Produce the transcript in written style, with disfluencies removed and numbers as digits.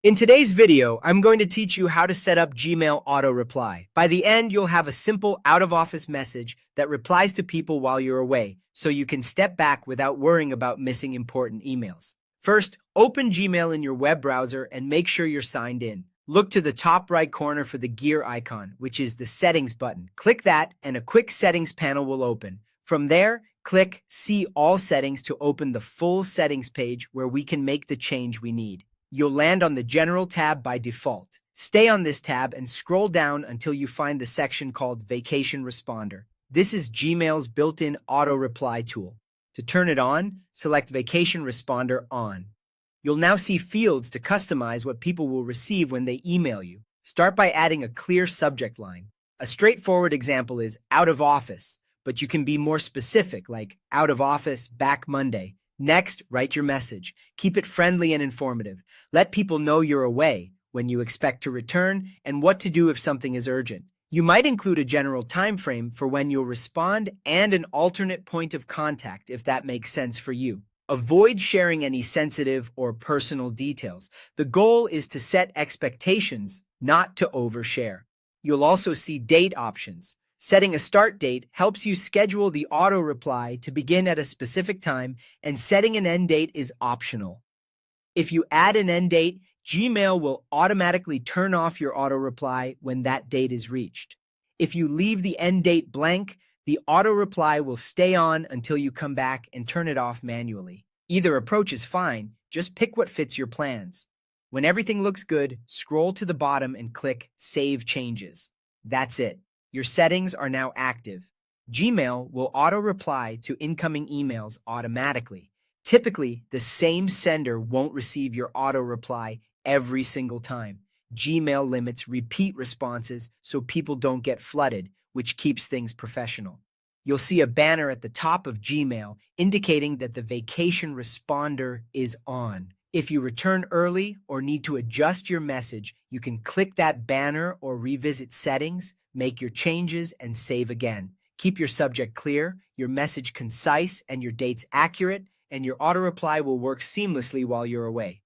In today's video, I'm going to teach you how to set up Gmail auto reply. By the end, you'll have a simple out-of-office message that replies to people while you're away, so you can step back without worrying about missing important emails. First, open Gmail in your web browser and make sure you're signed in. Look to the top right corner for the gear icon, which is the Settings button. Click that and a quick settings panel will open. From there, click See All Settings to open the full settings page where we can make the change we need. You'll land on the General tab by default. Stay on this tab and scroll down until you find the section called Vacation Responder. This is Gmail's built-in auto-reply tool. To turn it on, select Vacation Responder on. You'll now see fields to customize what people will receive when they email you. Start by adding a clear subject line. A straightforward example is out of office, but you can be more specific, like out of office, back Monday. Next, write your message. Keep it friendly and informative. Let people know you're away, when you expect to return, and what to do if something is urgent. You might include a general time frame for when you'll respond and an alternate point of contact if that makes sense for you. Avoid sharing any sensitive or personal details. The goal is to set expectations, not to overshare. You'll also see date options. Setting a start date helps you schedule the auto reply to begin at a specific time, and setting an end date is optional. If you add an end date, Gmail will automatically turn off your auto reply when that date is reached. If you leave the end date blank, the auto reply will stay on until you come back and turn it off manually. Either approach is fine, just pick what fits your plans. When everything looks good, scroll to the bottom and click Save Changes. That's it. Your settings are now active. Gmail will auto-reply to incoming emails automatically. Typically, the same sender won't receive your auto-reply every single time. Gmail limits repeat responses so people don't get flooded, which keeps things professional. You'll see a banner at the top of Gmail indicating that the vacation responder is on. If you return early or need to adjust your message, you can click that banner or revisit settings, make your changes, and save again. Keep your subject clear, your message concise, and your dates accurate, and your auto reply will work seamlessly while you're away.